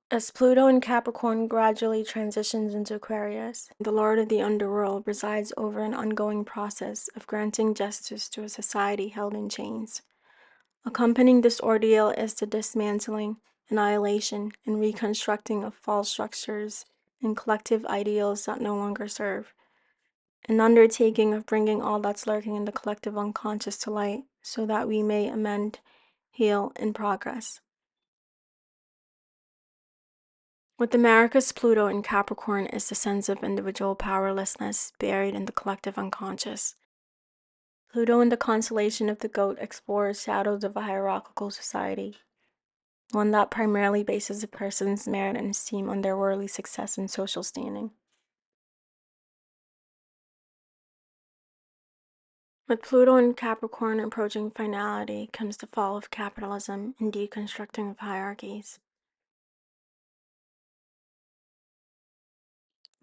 As Pluto in Capricorn gradually transitions into Aquarius, the Lord of the Underworld resides over an ongoing process of granting justice to a society held in chains. Accompanying this ordeal is the dismantling, annihilation, and reconstructing of false structures and collective ideals that no longer serve. An undertaking of bringing all that's lurking in the collective unconscious to light so that we may amend, heal, and progress. With America's Pluto in Capricorn is the sense of individual powerlessness buried in the collective unconscious. Pluto in the constellation of the Goat explores shadows of a hierarchical society, one that primarily bases a person's merit and esteem on their worldly success and social standing. With Pluto in Capricorn approaching finality comes the fall of capitalism and deconstructing of hierarchies.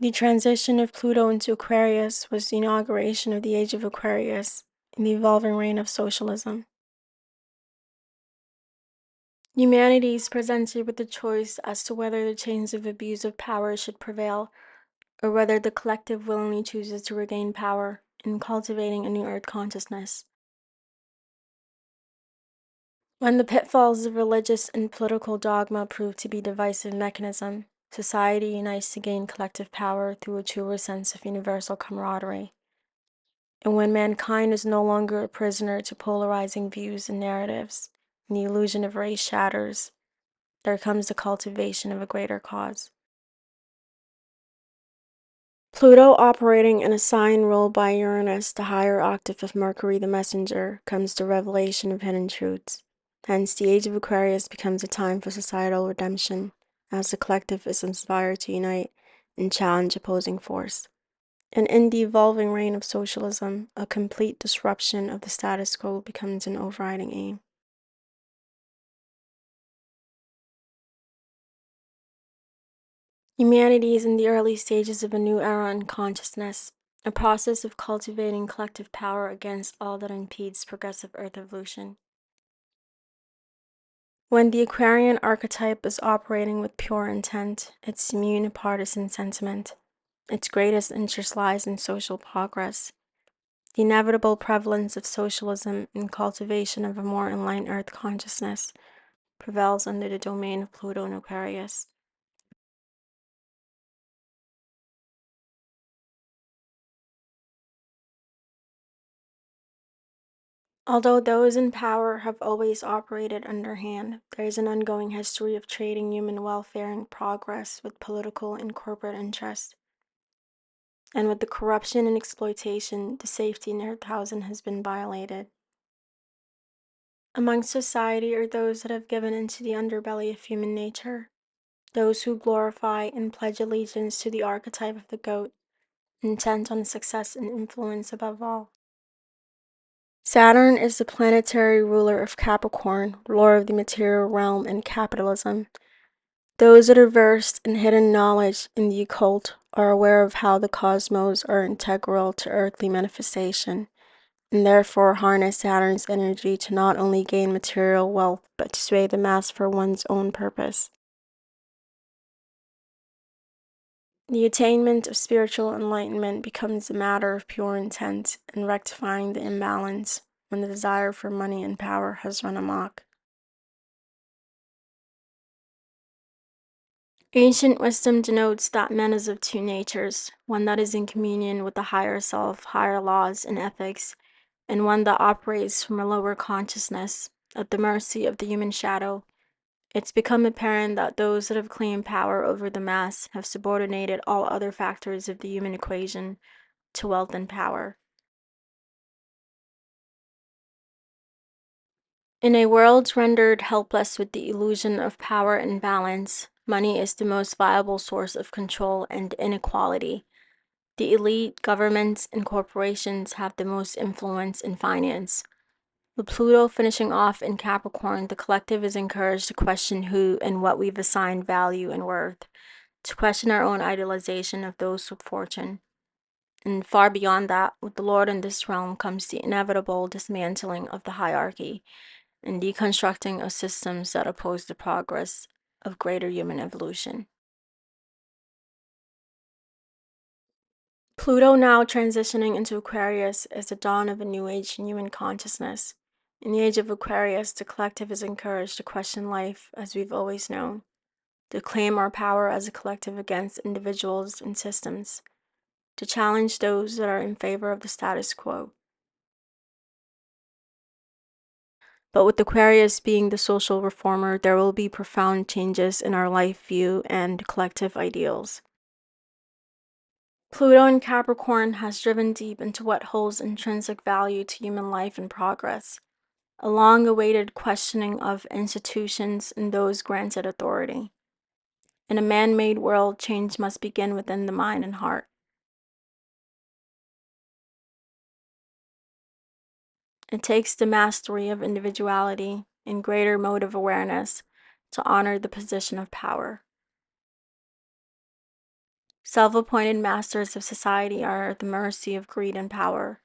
The transition of Pluto into Aquarius was the inauguration of the Age of Aquarius and the evolving reign of socialism. Humanity is presented with the choice as to whether the chains of abuse of power should prevail, or whether the collective willingly chooses to regain power in cultivating a new earth consciousness. When the pitfalls of religious and political dogma prove to be divisive mechanism, society unites to gain collective power through a truer sense of universal camaraderie. And when mankind is no longer a prisoner to polarizing views and narratives, and the illusion of race shatters, there comes the cultivation of a greater cause. Pluto operating in a sign ruled by Uranus, the higher octave of Mercury the messenger, comes the revelation of hidden truths. Hence, the age of Aquarius becomes a time for societal redemption, as the collective is inspired to unite and challenge opposing force. And in the evolving reign of socialism, a complete disruption of the status quo becomes an overriding aim. Humanity is in the early stages of a new era in consciousness, a process of cultivating collective power against all that impedes progressive Earth evolution. When the Aquarian archetype is operating with pure intent, its immune partisan sentiment, its greatest interest lies in social progress. The inevitable prevalence of socialism and cultivation of a more enlightened Earth consciousness prevails under the domain of Pluto and Aquarius. Although those in power have always operated underhand, there is an ongoing history of trading human welfare and progress with political and corporate interests. And with the corruption and exploitation, the safety in Earth housing has been violated. Among society are those that have given into the underbelly of human nature, those who glorify and pledge allegiance to the archetype of the goat, intent on success and influence above all. Saturn is the planetary ruler of Capricorn, lord of the material realm and capitalism. Those that are versed in hidden knowledge in the occult are aware of how the cosmos are integral to earthly manifestation, and therefore harness Saturn's energy to not only gain material wealth, but to sway the mass for one's own purpose. The attainment of spiritual enlightenment becomes a matter of pure intent and rectifying the imbalance when the desire for money and power has run amok. Ancient wisdom denotes that man is of two natures, one that is in communion with the higher self, higher laws and ethics, and one that operates from a lower consciousness, at the mercy of the human shadow. It's become apparent that those that have claimed power over the mass have subordinated all other factors of the human equation to wealth and power. In a world rendered helpless with the illusion of power and balance, money is the most viable source of control and inequality. The elite, governments, and corporations have the most influence in finance. With Pluto finishing off in Capricorn, the collective is encouraged to question who and what we've assigned value and worth, to question our own idealization of those with fortune. And far beyond that, with the Lord in this realm comes the inevitable dismantling of the hierarchy and deconstructing of systems that oppose the progress of greater human evolution. Pluto, now transitioning into Aquarius, is the dawn of a new age in human consciousness. In the age of Aquarius, the collective is encouraged to question life as we've always known, to claim our power as a collective against individuals and systems, to challenge those that are in favor of the status quo. But with Aquarius being the social reformer, there will be profound changes in our life view and collective ideals. Pluto in Capricorn has driven deep into what holds intrinsic value to human life and progress, a long-awaited questioning of institutions and those granted authority. In a man-made world, change must begin within the mind and heart. It takes the mastery of individuality and greater motive awareness to honor the position of power. Self-appointed masters of society are at the mercy of greed and power.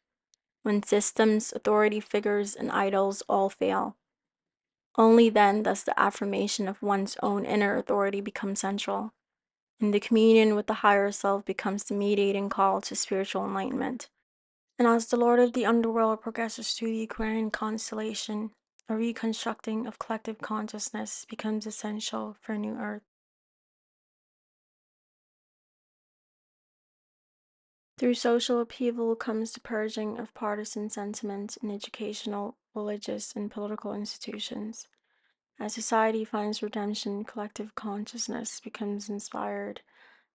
When systems, authority figures, and idols all fail, only then does the affirmation of one's own inner authority become central, and the communion with the higher self becomes the mediating call to spiritual enlightenment. And as the Lord of the Underworld progresses through the Aquarian constellation, a reconstructing of collective consciousness becomes essential for a new Earth. Through social upheaval comes the purging of partisan sentiment in educational, religious, and political institutions. As society finds redemption, collective consciousness becomes inspired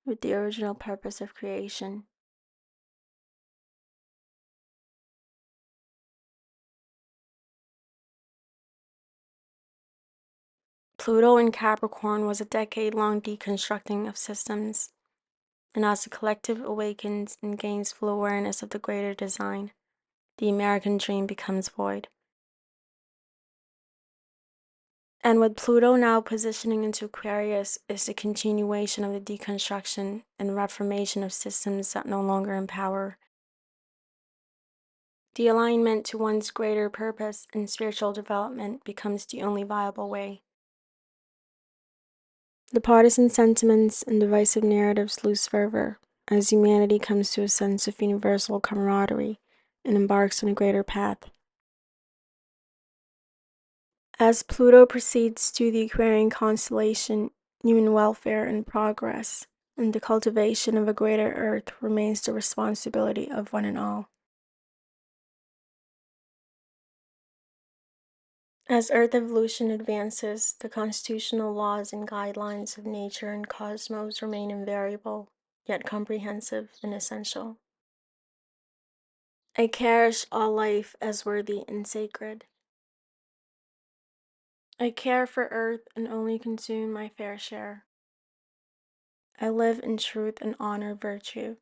with the original purpose of creation. Pluto in Capricorn was a decade-long deconstructing of systems, and as the collective awakens and gains full awareness of the greater design, the American dream becomes void. And with Pluto now positioning into Aquarius is the continuation of the deconstruction and reformation of systems that no longer empower. The alignment to one's greater purpose and spiritual development becomes the only viable way. The partisan sentiments and divisive narratives lose fervor as humanity comes to a sense of universal camaraderie and embarks on a greater path. As Pluto proceeds to the Aquarian constellation, human welfare and progress and the cultivation of a greater earth remains the responsibility of one and all. As Earth evolution advances, the constitutional laws and guidelines of nature and cosmos remain invariable, yet comprehensive and essential. I cherish all life as worthy and sacred. I care for Earth and only consume my fair share. I live in truth and honor virtue.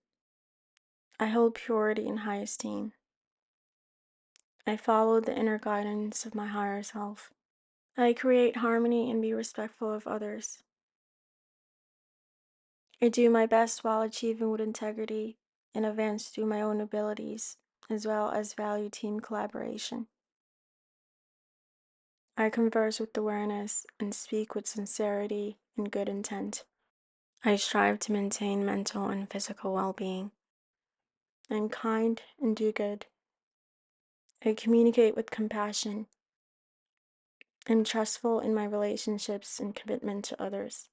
I hold purity in high esteem. I follow the inner guidance of my higher self. I create harmony and be respectful of others. I do my best while achieving with integrity and advance through my own abilities, as well as value team collaboration. I converse with awareness and speak with sincerity and good intent. I strive to maintain mental and physical well-being. I'm kind and do good. I communicate with compassion. I'm trustful in my relationships and commitment to others.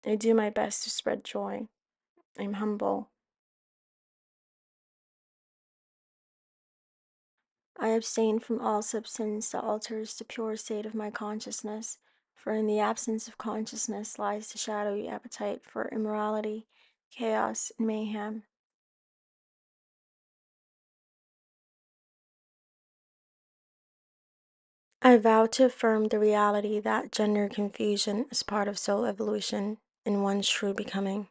I do my best to spread joy. I'm humble. I abstain from all substance that alters the pure state of my consciousness, for in the absence of consciousness lies the shadowy appetite for immorality, chaos, and mayhem. I vow to affirm the reality that gender confusion is part of soul evolution and one's true becoming.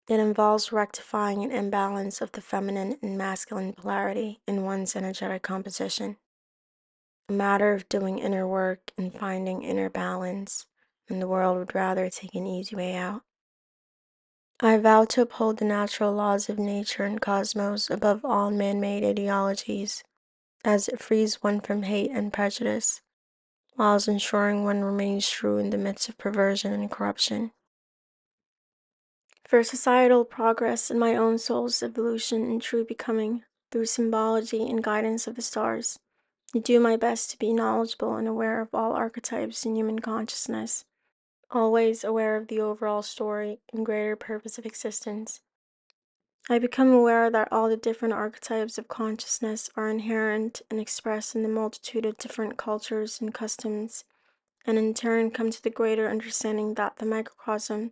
It involves rectifying an imbalance of the feminine and masculine polarity in one's energetic composition. A matter of doing inner work and finding inner balance when the world would rather take an easy way out. I vow to uphold the natural laws of nature and cosmos above all man-made ideologies, as it frees one from hate and prejudice. whilst ensuring one remains true in the midst of perversion and corruption. For societal progress and my own soul's evolution and true becoming, through symbology and guidance of the stars, I do my best to be knowledgeable and aware of all archetypes in human consciousness, always aware of the overall story and greater purpose of existence. I become aware that all the different archetypes of consciousness are inherent and expressed in the multitude of different cultures and customs, and in turn come to the greater understanding that the microcosm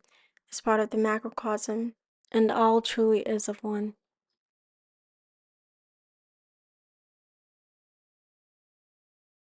is part of the macrocosm, and all truly is of one.